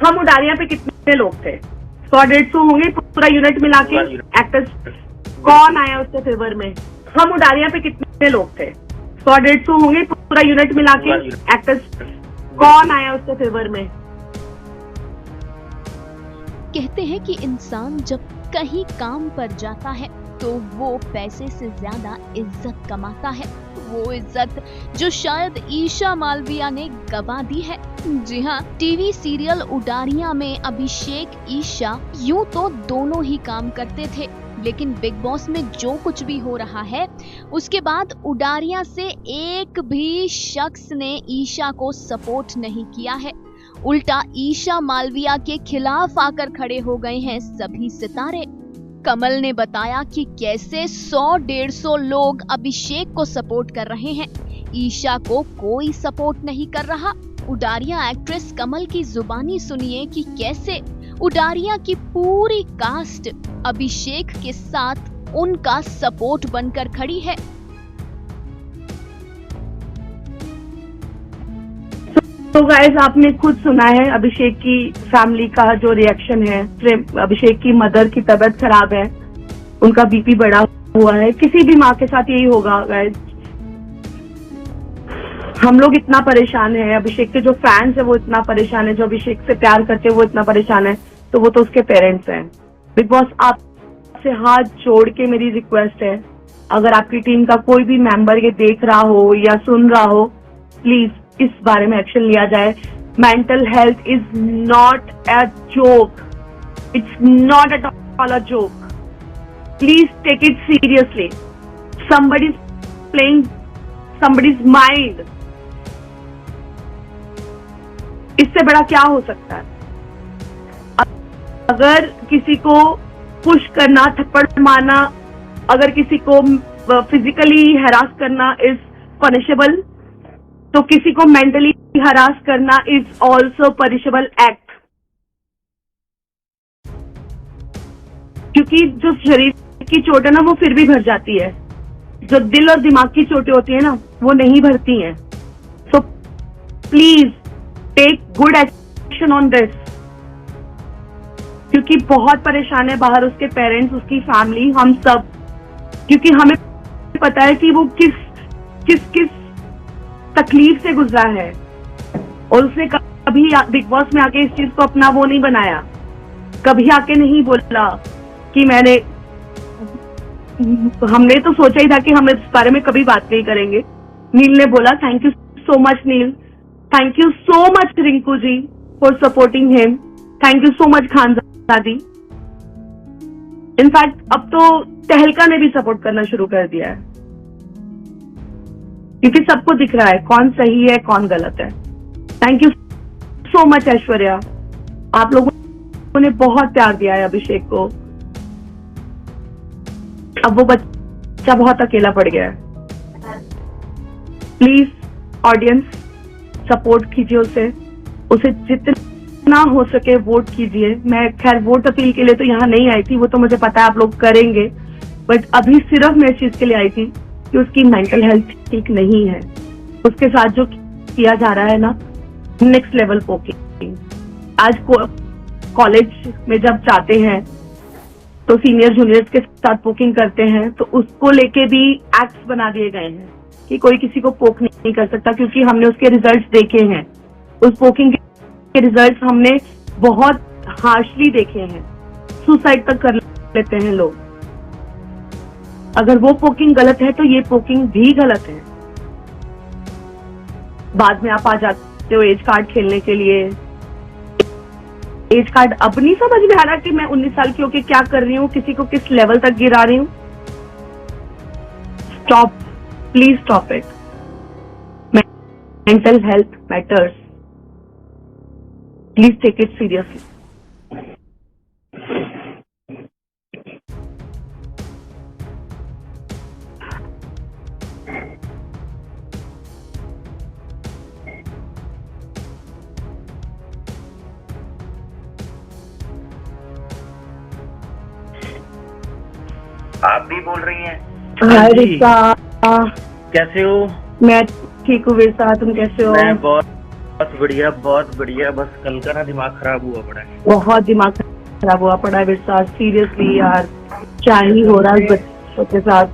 हम उडारिया पे कितने लोग थे? 100-150 होंगे पूरा यूनिट मिला के एक्टर्स। कौन आया उसके फेवर में? हम उडारिया पे कितने लोग थे? 100-150 होंगे पूरा यूनिट मिला के एक्टर्स। कौन आया उसके फेवर में? कहते हैं कि इंसान जब कहीं काम पर जाता है तो वो पैसे से ज्यादा इज्जत कमाता है। वो इज्जत जो शायद ईशा मालविया ने गवा दी है। जी हाँ, टीवी सीरियल उडारिया में अभिषेक ईशा यूं तो दोनों ही काम करते थे, लेकिन बिग बॉस में जो कुछ भी हो रहा है उसके बाद उडारिया से एक भी शख्स ने ईशा को सपोर्ट नहीं किया है। उल्टा ईशा मालविया के खिलाफ आकर खड़े हो गए हैं सभी सितारे। कमल ने बताया कि कैसे 100-150 लोग अभिषेक को सपोर्ट कर रहे हैं, ईशा को कोई सपोर्ट नहीं कर रहा। उडारिया एक्ट्रेस कमल की जुबानी सुनिए कि कैसे उडारिया की पूरी कास्ट अभिषेक के साथ उनका सपोर्ट बनकर खड़ी है। तो गाइस, आपने खुद सुना है अभिषेक की फैमिली का जो रिएक्शन है। अभिषेक की मदर की तबीयत खराब है, उनका बीपी बढ़ा हुआ है। किसी भी माँ के साथ यही होगा गाइस। हम लोग इतना परेशान है, अभिषेक के जो फैंस है वो इतना परेशान है, जो अभिषेक से प्यार करते हैं वो इतना परेशान है, तो वो तो उसके पेरेंट्स हैं। बिग बॉस आपसे हाथ जोड़ के मेरी रिक्वेस्ट है, अगर आपकी टीम का कोई भी मेंबर ये देख रहा हो या सुन रहा हो, प्लीज इस बारे में एक्शन लिया जाए। Mental health is not a joke, it's not at all a joke. Please take it seriously. somebody is playing somebody's mind। इससे बड़ा क्या हो सकता है? अगर किसी को पुश करना, थप्पड़ मारना, अगर किसी को फिजिकली हरास करना इज पनिशेबल, तो किसी को मेंटली हरास करना इज ऑल्सो पनिशेबल एक्ट। क्योंकि जो शरीर की चोट है ना, वो फिर भी भर जाती है, जो दिल और दिमाग की चोटें होती है ना, वो नहीं भरती हैं। So please take good action on this, क्योंकि बहुत परेशान है बाहर उसके पेरेंट्स, उसकी फैमिली, हम सब। क्योंकि हमें पता है कि वो किस तकलीफ से गुजरा है, और उसने कभी बिग बॉस में आके इस चीज को अपना वो नहीं बनाया। कभी आके नहीं बोला कि हमने तो सोचा ही था कि हम इस बारे में कभी बात नहीं करेंगे। नील ने बोला, thank you so much Neel, thank you so much Rinku ji for supporting him, thank you so much Khanzadi. In fact अब तो तहलका ने भी सपोर्ट करना शुरू कर दिया है, क्योंकि सबको दिख रहा है कौन सही है कौन गलत है। Thank you so much Aishwarya, आप लोगों ने बहुत प्यार दिया है अभिषेक को। अब वो बच्चा बहुत अकेला पड़ गया है। प्लीज ऑडियंस सपोर्ट कीजिए उसे जितना हो सके वोट कीजिए। मैं खैर वोट अपील के लिए तो यहाँ नहीं आई थी, वो तो मुझे पता है आप लोग करेंगे, बट अभी सिर्फ मैं इस चीज के लिए आई थी कि उसकी मेंटल हेल्थ ठीक नहीं है। उसके साथ जो किया जा रहा है ना, नेक्स्ट लेवल पोकिंग। आज कॉलेज में जब जाते हैं तो सीनियर जूनियर्स के साथ पोकिंग करते हैं, तो उसको लेके भी एक्ट्स बना दिए गए हैं कि कोई किसी को पोक नहीं कर सकता, क्योंकि हमने उसके रिजल्ट्स देखे हैं। उस पोकिंग के रिजल्ट्स हमने बहुत हार्शली देखे हैं, सुसाइड तक कर लेते हैं लोग। अगर वो पोकिंग गलत है तो ये पोकिंग भी गलत है। बाद में आप आ जाते हो एज कार्ड खेलने के लिए। एज कार्ड अब नहीं समझ में आ रहा कि मैं 19 साल की होके क्या कर रही हूँ, किसी को किस लेवल तक गिरा रही हूँ। Stop, please stop it. Mental health matters, please take it seriously. आप भी बोल रही हैं? हाय रिचा, कैसे हो? मैं ठीक हूँ विरसा, तुम कैसे हो? मैं बहुत बहुत बढ़िया। बस कल का ना दिमाग खराब हुआ पड़ा है। बहुत दिमाग खराब हुआ पड़ा है विरसा, सीरियसली यार। क्या ही हो रहा है बच्चों के साथ।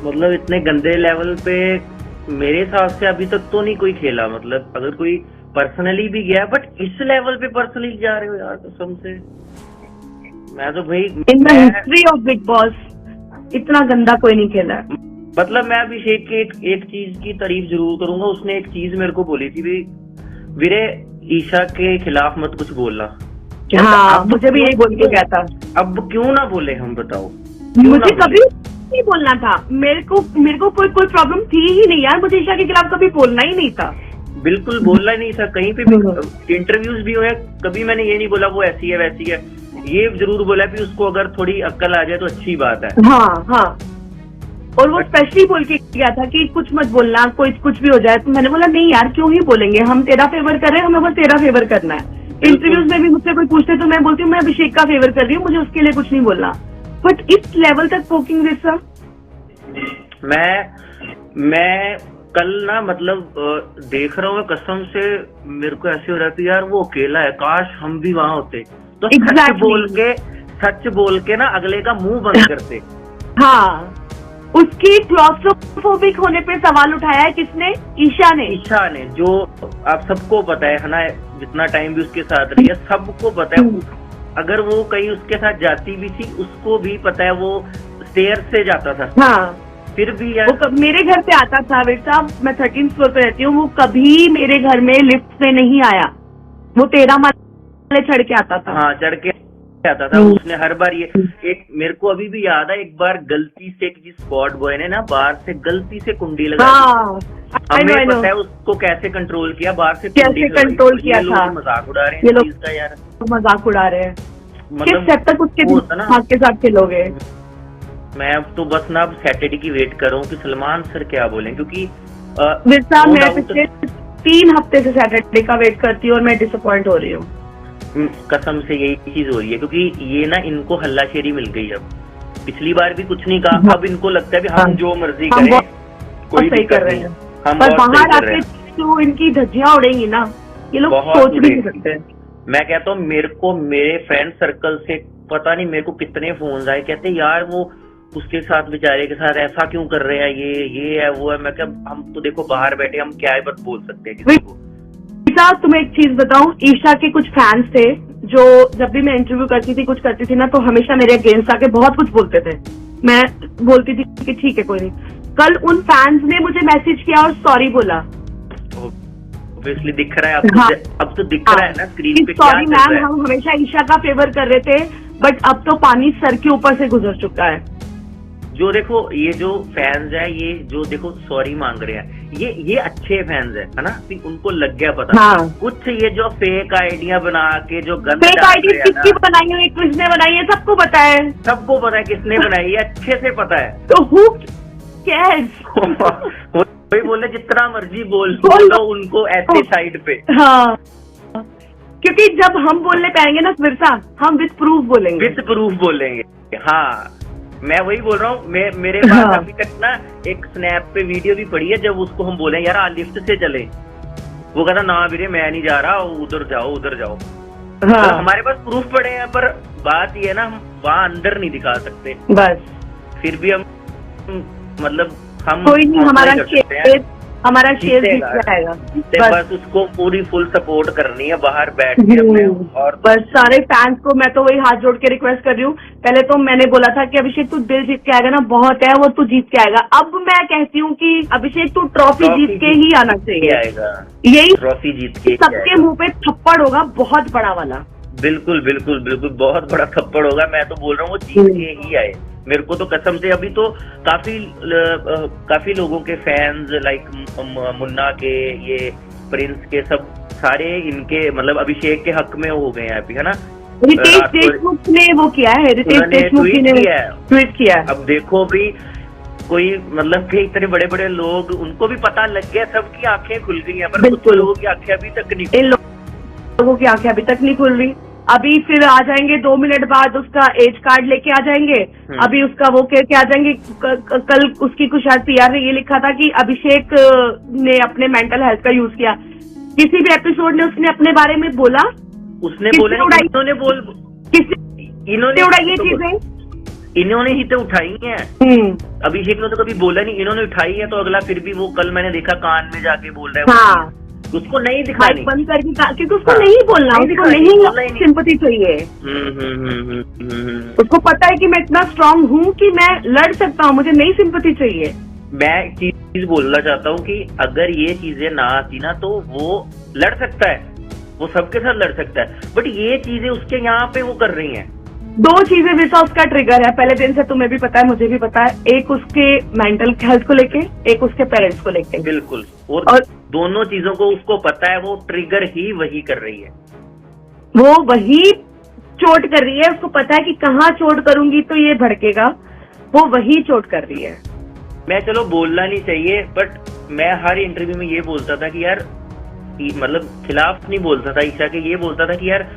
मतलब इतने गंदे लेवल पे मेरे हिसाब से अभी तक तो नहीं कोई खेला। मतलब अगर कोई पर्सनली भी गया, बट इस लेवल पे पर्सनली जा रहे हो यार, कसम से। मैं तो भाई in the history of big boss इतना गंदा कोई नहीं खेला है। मतलब मैं अभिषेक के एक चीज की तारीफ जरूर करूंगा। उसने एक चीज मेरे को बोली थी, वीरे ईशा के खिलाफ मत कुछ बोलना। हाँ, मुझे भी यही बोल के गया था। अब क्यों ना बोले हम, बताओ। मुझे कभी नहीं बोलना था। मेरे को कोई प्रॉब्लम थी ही नहीं यार। मुझे ईशा के खिलाफ कभी बोलना ही नहीं था। बिल्कुल बोलना ही नहीं था। कहीं पे भी इंटरव्यूज भी हुए, कभी मैंने ये नहीं बोला वो ऐसी है वैसी है। ये जरूर बोला कि उसको अगर थोड़ी अक्ल आ जाए तो अच्छी बात है। हाँ हाँ। और वो स्पेशली बोल के गया था कि कुछ मत बोलना, कोई कुछ भी हो जाए। तो मैंने बोला नहीं यार, क्यों ही बोलेंगे, हम तेरा फेवर कर रहे हैं, हमें बस तेरा फेवर करना है। इंटरव्यूज में भी मुझसे कोई पूछते तो मैं बोलती हूँ मैं अभिषेक का फेवर कर रही हूँ, मुझे उसके लिए कुछ नहीं बोलना। बट इस लेवल तक पोकिंग जैसा मैं कल ना मतलब देख रहा हूँ, कसम से मेरे को ऐसे हो रहा है कि यार वो अकेला है, काश हम भी वहां होते तो सच बोल के ना अगले का मुंह बंद करते। हाँ, उसकी क्लॉस्ट्रोफोबिक होने पे सवाल उठाया है किसने? ईशा ने। जो आप सबको पता है ना, जितना टाइम भी उसके साथ रही है सबको पता है। अगर वो कहीं उसके साथ जाती भी थी उसको भी पता है वो स्टेयर से जाता था। हाँ, फिर भी यार वो मेरे घर पे आता था बेटा। मैं 13th फ्लोर पे रहती हूँ। वो कभी मेरे घर में लिफ्ट से नहीं आया। वो 13 माले चढ़ के आता था। हाँ, चढ़ के आता था। उसने हर बार ये एक मेरे को अभी भी याद है, एक बार गलती से किसी स्पॉट बॉय ने ना बाहर से गलती से कुंडी लगा दी। हमें पता है उसको कैसे कंट्रोल किया, बाहर से कैसे कंट्रोल किया था। मजाक उड़ा रहे हैं ये लोग का यार, मजाक उड़ा रहे हैं। मतलब किस तक उसके दिमाग के साथ खेलोगे? मैं अब तो बस ना सैटरडे की वेट कर रहा हूँ कि सलमान सर क्या बोलें, क्योंकि मैं पिछले 3 हफ्ते से सैटरडे का वेट करती हूँ और मैं डिसअपॉइंट हो रही हूँ। कसम से यही चीज हो रही है, क्योंकि ये ना इनको हल्लाशेरी मिल गई। अब पिछली बार भी कुछ नहीं कहा, अब इनको लगता है हम जो मर्जी करें, कोई सही कर रहे हैं। पर बाहर आके जो इनकी धज्जियां उड़ेंगी ना, ये लोग सोच भी नहीं सकते। मैं कहता हूँ मेरे को मेरे फ्रेंड सर्कल से पता नहीं मेरे को कितने फोन आए, कहते यार वो उसके साथ बेचारे के साथ ऐसा क्यों कर रहे हैं, ये है वो है। मैं क्या, हम तो देखो बाहर बैठे, हम क्या है बस बोल सकते हैं किसी को। तुम्हें एक चीज बताऊं, ईशा के कुछ फैंस थे जो जब भी मैं इंटरव्यू करती थी, कुछ करती थी ना, तो हमेशा मेरे अगेंस्ट आके बहुत कुछ बोलते थे। मैं बोलती थी कि ठीक है कोई नहीं। कल उन फैंस ने मुझे मैसेज किया और सॉरी बोला। ऑब्वियसली दिख रहा है आपको। हाँ, अब तो दिख रहा है ना स्क्रीन पे। सॉरी मैम, हम हमेशा ईशा का फेवर कर रहे थे, बट अब तो पानी सर के ऊपर से गुजर चुका है। जो देखो ये जो फैंस है, ये जो देखो सॉरी मांग रहे हैं, ये अच्छे फैंस है ना। उनको लग गया पता। हाँ। कुछ ये जो फेक आइडिया बना के जो गंद फेक आइडिया किसकी बनाई है, किसने बनाई है, सबको पता है। सबको पता है किसने बनाई है, अच्छे से पता है। तो हु कैर्स? कोई बोले जितना मर्जी बोलो उनको ऐसे साइड पे। हाँ, क्योंकि जब हम बोलने पाएंगे ना विरसा, हम विद प्रूफ बोलेंगे। हाँ, मैं वही बोल रहा हूँ। मेरे पास अभी तक ना एक स्नैप पे वीडियो भी पड़ी है, जब उसको हम बोले यार लिफ्ट से चले, वो कहता ना वीरे मैं नहीं जा रहा, उधर जाओ। हाँ। तो हमारे पास प्रूफ पड़े हैं, पर बात ये है ना, हम वहाँ अंदर नहीं दिखा सकते। बस फिर भी हम मतलब हम कोई नहीं, हमारा शेर जीत जाएगा। बस उसको पूरी फुल सपोर्ट करनी है बाहर बैठ के अपने। और बस सारे फैंस को मैं तो वही हाथ जोड़ के रिक्वेस्ट कर रही हूँ। पहले तो मैंने बोला था कि अभिषेक तू दिल जीत के आएगा ना, बहुत है वो, तू जीत के आएगा। अब मैं कहती हूँ कि अभिषेक तू ट्रॉफी जीत के ही आना चाहिए। यही ट्रॉफी जीत के सबके मुंह पे थप्पड़ होगा, बहुत बड़ा वाला। बिल्कुल बहुत बड़ा थप्पड़ होगा। मैं तो बोल रहा हूँ वो जीत के ही आए। मेरे को तो कसम से अभी तो काफी लोगों के फैंस लाइक मुन्ना के, ये प्रिंस के, सब सारे इनके मतलब अभिषेक के हक में हो गए हैं अभी, है ना। रितेश देशमुख ने वो किया है, रितेश देशमुख ने ट्वीट किया है। अब देखो भी कोई मतलब कि इतने बड़े बड़े लोग, उनको भी पता लग गया, सबकी आंखें खुल गई हैं, पर कुछ लोगों की आंखें अभी तक नहीं, इन लोगों की आंखें अभी तक नहीं खुल रही। अभी फिर आ जाएंगे 2 मिनट बाद, उसका एज कार्ड लेके आ जाएंगे। अभी उसका वो करके आ जाएंगे। कल उसकी कुछ शायद PR ने ये लिखा था कि अभिषेक ने अपने मेंटल हेल्थ का यूज किया। किसी भी एपिसोड में उसने अपने बारे में बोला? उसने बोला नहीं, इन्होंने उड़ाई ये चीजें, इन्होंने ही तो उठाई है। अभिषेक ने तो कभी बोला नहीं, इन्होंने उठाई है। तो अगला फिर भी वो कल मैंने देखा कान में जाके बोल रहा है। हाँ, उसको नहीं दिखानी, बंद करके, क्योंकि उसको नहीं बोलना, उसको नहीं सिंपैथी चाहिए। उसको पता है कि मैं इतना स्ट्रांग हूँ कि मैं लड़ सकता हूँ, मुझे नहीं सिंपैथी चाहिए। मैं एक चीज बोलना चाहता हूँ कि अगर ये चीजें ना आती ना तो वो लड़ सकता है, वो सबके साथ लड़ सकता है, बट ये चीजें उसके यहाँ पे वो कर रही हैं। दो चीजें विशा उसका ट्रिगर है पहले दिन से, तुम्हें भी पता है, मुझे भी पता है। एक उसके मेंटल हेल्थ को लेके, एक उसके पेरेंट्स को लेके। बिल्कुल, और दोनों चीजों को उसको पता है, वो ट्रिगर ही वही कर रही है, वो वही चोट कर रही है। उसको पता है कि कहाँ चोट करूंगी तो ये भड़केगा, वो वही चोट कर रही है। मैं चलो बोलना नहीं चाहिए, बट मैं हर इंटरव्यू में ये बोलता था कि यार, मतलब खिलाफ नहीं बोलता था ईशा के, ये बोलता था कि यार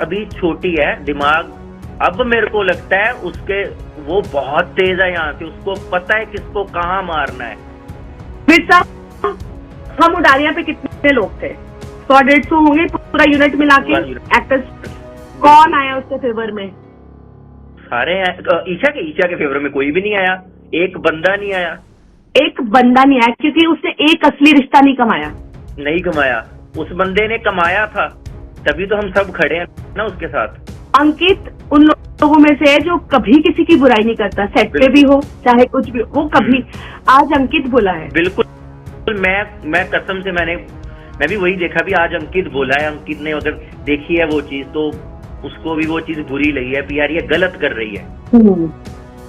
अभी छोटी है, दिमाग अब मेरे को लगता है उसके, वो बहुत तेज है यहाँ से, उसको पता है किसको कहाँ मारना है। विशा, हम उडारिया पे कितने लोग थे? 100-150 होंगे पूरा यूनिट मिला के एक्टर्स। कौन आया उसके फेवर में? सारे ईशा के फेवर में कोई भी नहीं आया, एक बंदा नहीं आया। एक बंदा नहीं आया क्योंकि उसने एक असली रिश्ता नहीं कमाया। उस बंदे ने कमाया था, तभी तो हम सब खड़े हैं ना उसके साथ। अंकित उन लोगों में से है जो कभी किसी की बुराई नहीं करता, सेट पे भी हो चाहे कुछ भी, वो कभी। आज अंकित बोला है। बिल्कुल, मैं कसम से मैं भी वही देखा भी, आज अंकित बोला है। अंकित ने अगर देखी है वो चीज तो उसको भी वो चीज बुरी लगी है, यार ये गलत कर रही है।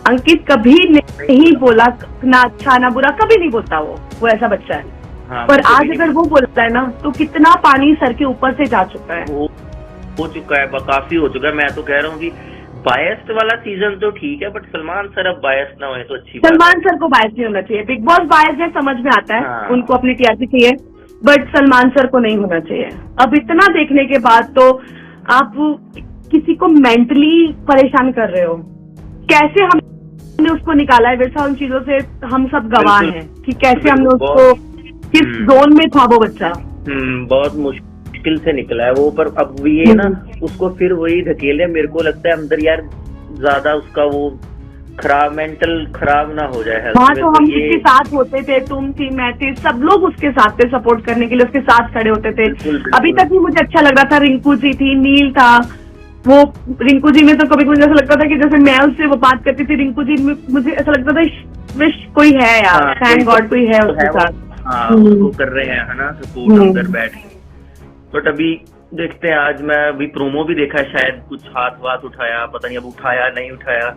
अंकित कभी नहीं बोला ना अच्छा ना बुरा, कभी नहीं बोलता वो ऐसा बच्चा है। हाँ, पर आज अगर वो बोलता है ना तो कितना पानी सर के ऊपर से जा चुका है, हो चुका है, काफी हो चुका है। मैं तो कह रहा हूँ कि बायस्ड वाला सीजन तो ठीक है, बट सलमान सर अब बायस्ड ना होए तो अच्छी बात। सलमान सर को बायस नहीं होना चाहिए। बिग बॉस बायस है, समझ में आता है। हाँ। उनको अपनी टीआरपी चाहिए, बट सलमान सर को नहीं होना चाहिए। अब इतना देखने के बाद तो आप किसी को मेंटली परेशान कर रहे हो। कैसे हमने उसको निकाला है वैसा, उन चीजों से हम सब गवाह हैं कि कैसे हमने उसको, किस जोन में था वो बच्चा। बहुत मुश्किल से निकला है वो, पर अब ये ना उसको फिर वही धकेले। मेरे को लगता है अंदर यार ज्यादा उसका वो खराब, मेंटल खराब ना हो जाए। वहाँ तो हम जिसके साथ होते थे, तुम थी, मैं थी, सब लोग उसके साथ थे, सपोर्ट करने के लिए उसके साथ खड़े होते थे। अभी तक भी मुझे अच्छा लग रहा था, रिंकू जी थी, नील था। वो रिंकू जी में तो कभी कभी ऐसा लगता था कि जैसे मैं उससे वो बात करती थी, रिंकू जी मुझे ऐसा लगता था विश कोई है यार, थैंक गॉड कोई है उसके साथ। उसको कर रहे हैं, है ना, सपोर्ट अंदर बैठ के। बट अभी देखते हैं, आज मैं अभी प्रोमो भी देखा, शायद कुछ हाथ उठाया, पता नहीं अब उठाया नहीं उठाया,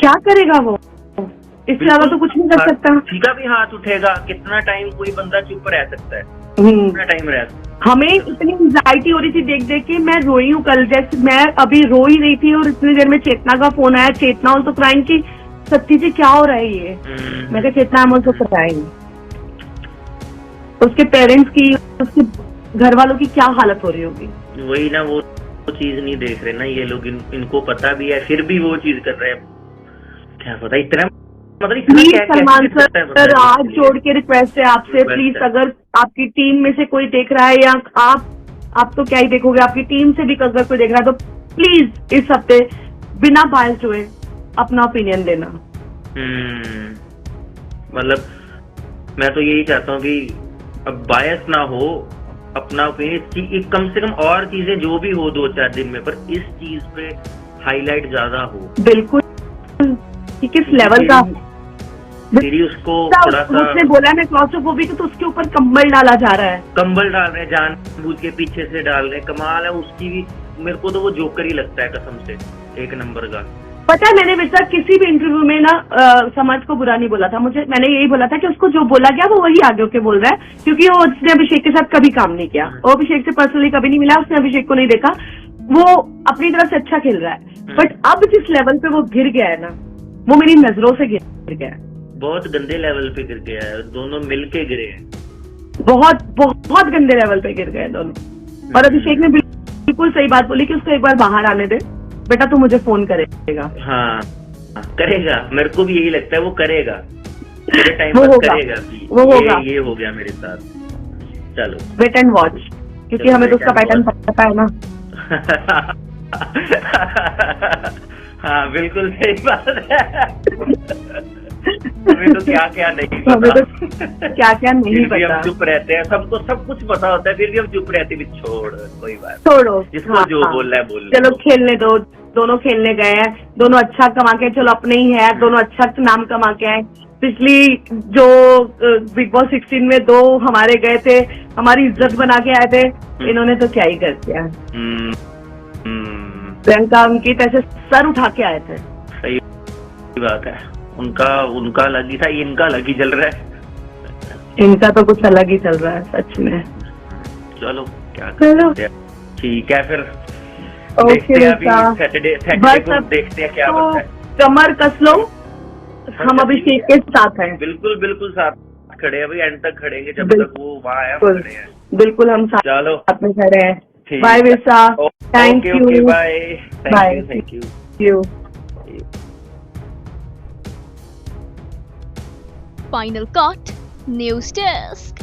क्या करेगा वो, इससे ज्यादा तो कुछ नहीं कर सकता। सीधा भी हाथ उठेगा, कितना टाइम कोई बंदा चुप रह सकता है, कितना टाइम रह सकता है। हमें इतनी एंजाइटी हो रही थी देख देख के, मैं रोई हूँ कल, जैसे मैं अभी रो ही रही थी और इतनी देर में चेतना का फोन आया, चेतना ऑल्सो क्राइंग की सत्ती जी क्या हो रहा है ये। मैं कहा चेतना आई एम ऑल्सो क्राइंग। उसके पेरेंट्स की, उसके घर वालों की क्या हालत हो रही होगी। वही ना, वो चीज नहीं देख रहे ना ये लोग, इनको पता भी है फिर भी वो चीज कर रहे हैं। क्या पता इतना, मतलब प्लीज सलमान सर आज जोड़ के रिक्वेस्ट है आपसे, प्लीज अगर आपकी टीम में से कोई देख रहा है या आप तो क्या ही देखोगे, आपकी टीम से भी अगर कोई देख रहा है तो प्लीज इस हफ्ते बिना बायस हुए अपना ओपिनियन देना। मतलब मैं तो यही चाहता हूँ कि अब बायस ना हो, अपना ओपिनियन, कम से कम और चीजें जो भी हो 2-4 दिन में, पर इस चीज पे हाईलाइट ज्यादा हो। बिल्कुल, कि किस लेवल का मेरी उसको थोड़ा सा उसने बोला मैं क्लॉस्ट्रोफोबिक, तो उसके ऊपर कंबल डाला जा रहा है, कंबल डाल रहे हैं, जान बूझ के पीछे से डाल रहे हैं। कमाल है उसकी भी, मेरे को तो वो जोकर ही लगता है कसम से, एक नंबर का। पता है मैंने विशा किसी भी इंटरव्यू में ना समाज को बुरा नहीं बोला था, मैंने यही बोला था कि उसको जो बोला गया वो वही आगे होके बोल रहा है, क्योंकि वो उसने अभिषेक के साथ कभी काम नहीं किया, वो अभिषेक से पर्सनली कभी नहीं मिला, उसने अभिषेक को नहीं देखा, वो अपनी तरफ से अच्छा खेल रहा है। बट अब जिस लेवल पे वो गिर गया है ना, वो मेरी नजरों से गिर गया है, बहुत गंदे लेवल पे गिर गया है, दोनों मिलके गिरे हैं, बहुत बहुत गंदे लेवल पे गिर गए दोनों। और अभिषेक ने बिल्कुल सही बात बोली कि उसको एक बार बाहर आने दे बेटा, तू मुझे फोन करेगा। हाँ करेगा, मेरे को भी यही लगता है वो करेगा, मेरे टाइम पर करेगा, वो होगा, ये हो गया मेरे साथ। चलो वेट एंड वॉच, क्योंकि चलो, हमें तो wait उसका and पैटर्न watch. पता है ना। हाँ बिल्कुल सही बात है। हमें तो क्या क्या नहीं हमें पता, तो क्या क्या नहीं फिर भी पता। हम चुप रहते हैं। सबको सब कुछ पता होता है, फिर भी हम चुप रहते हैं। भी छोड़, कोई बात छोड़ो, जिसको हाँ, जो हाँ। बोलना है बोल चलो लो। खेलने दो, दोनों खेलने गए हैं, दोनों अच्छा कमा के, चलो अपने ही है, दोनों अच्छा नाम कमा के आए। पिछली जो बिग बॉस 16 में 2 हमारे गए थे, हमारी इज्जत बना के आए थे, इन्होंने तो क्या ही कर दिया। हम्म, हम्म, प्रियंका अंकित ऐसे सर उठा के आए थे। सही बात है। उनका अलग ही था, इनका अलग ही चल रहा है। इनका तो कुछ अलग ही चल रहा है सच में। चलो क्या चलो। करते हैं। ठीक है फिर, ओके देखते हैं अभी बेटा। सैटरडे बस को, अब देखते हैं क्या तो बनता है। कमर कस लो, हम अभिषेक के साथ हैं। बिल्कुल बिल्कुल साथ खड़े हैं भाई, एंड तक खड़ेंगे जब तक वो वहाँ है, हम बिल्कुल खड़े हैं। बिल्कुल, हम चलो साथ में खड़े हैं। ठीक बाय है। विसा, thank okay okay you. Bye, Bye. Thank you. You. Final Cut News Desk.